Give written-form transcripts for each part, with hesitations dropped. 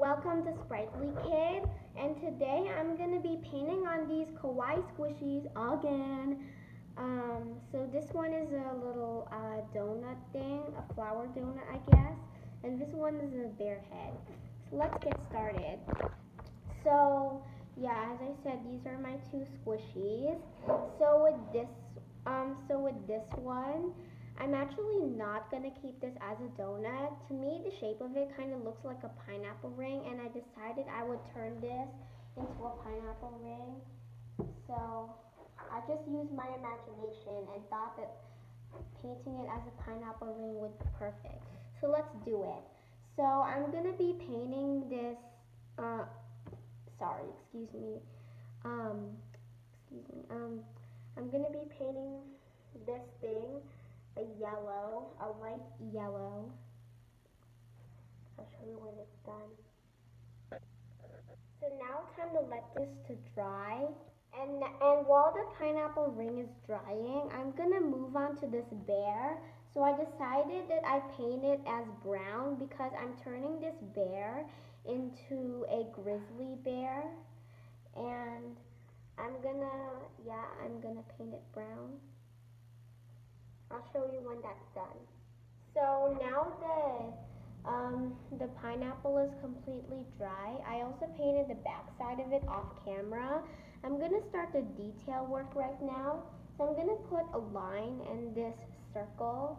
Welcome to Sprightly Kid, and today I'm going to be painting on these Kawaii Squishies again. So this one is a little donut thing, a flower donut I guess, and this one is a bear head. So let's get started. So yeah, as I said, these are my two Squishies. So with this one, I'm actually not going to keep this as a donut. To me, the shape of it kind of looks like a pineapple ring, and I decided I would turn this into a pineapple ring. So I just used my imagination and thought that painting it as a pineapple ring would be perfect. So let's do it. So I'm going to be painting this, I'm going to be painting this thing a light yellow. I'll show you when it's done. So now it's time to let this to dry. And while the pineapple ring is drying, I'm gonna move on to this bear. So I decided that I paint it as brown because I'm turning this bear into a grizzly bear. And I'm gonna paint it brown. I'll show you when that's done. So now that the pineapple is completely dry, I also painted the back side of it off camera. I'm going to start the detail work right now. So I'm going to put a line in this circle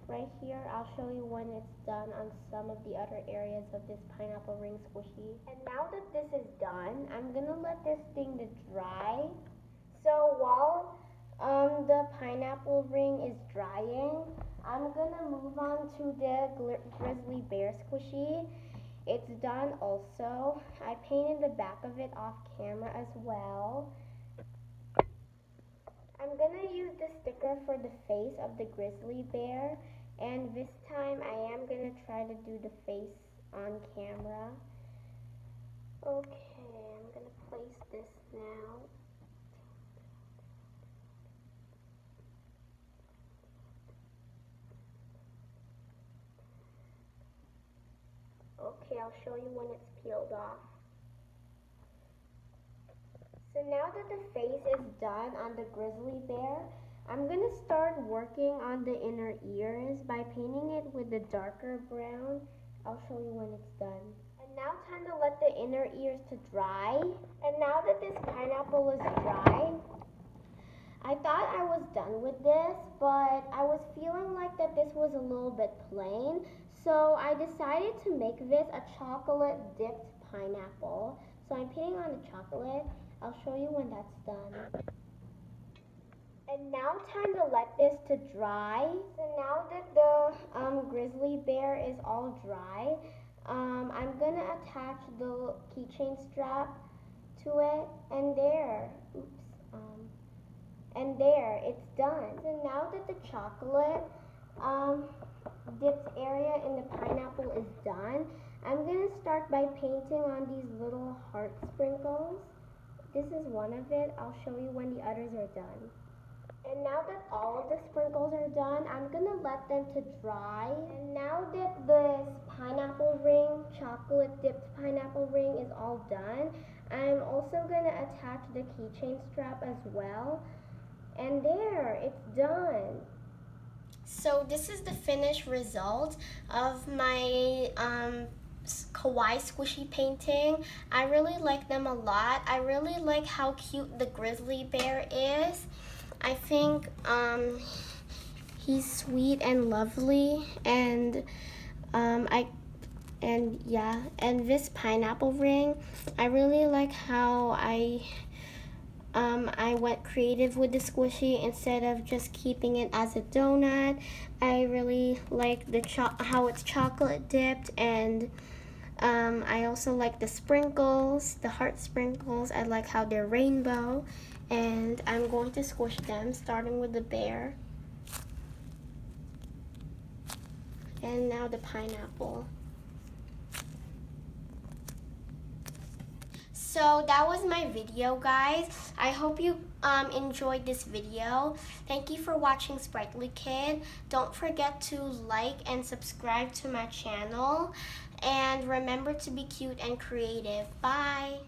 right here. I'll show you when it's done on some of the other areas of this pineapple ring squishy. And now that this is done, I'm going to let this thing to dry. So while the pineapple ring is drying, I'm gonna move on to the grizzly bear squishy. It's done also. I painted the back of it off camera as well. I'm gonna use the sticker for the face of the grizzly bear, and this time I am gonna try to do the face on camera. Okay, I'm gonna place this now. Okay, I'll show you when it's peeled off. So now that the face is done on the grizzly bear, I'm going to start working on the inner ears by painting it with the darker brown. I'll show you when it's done. And now time to let the inner ears to dry. And now that this pineapple is dry, I thought I was done with this, but I was feeling like that this was a little bit plain. So I decided to make this a chocolate dipped pineapple. So I'm painting on the chocolate. I'll show you when that's done. And now time to let this to dry. So now that the grizzly bear is all dry, I'm gonna attach the keychain strap to it, and there, it's done. So now that the chocolate dipped area in the pineapple is done, I'm going to start by painting on these little heart sprinkles. This is one of it. I'll show you when the others are done. And now that all of the sprinkles are done, I'm going to let them to dry. And now that this pineapple ring, chocolate dipped pineapple ring is all done, I'm also going to attach the keychain strap as well. And there, it's done. So this is the finished result of my Kawaii squishy painting. I really like them a lot. I really like how cute the grizzly bear is. I think he's sweet and lovely, and this pineapple ring, I really like how I went creative with the squishy instead of just keeping it as a donut. I really like how it's chocolate dipped, and I also like the sprinkles, the heart sprinkles. I like how they're rainbow, and I'm going to squish them, starting with the bear. And now the pineapple. So that was my video, guys. I hope you enjoyed this video. Thank you for watching Sprightly Kid. Don't forget to like and subscribe to my channel. And remember to be cute and creative. Bye!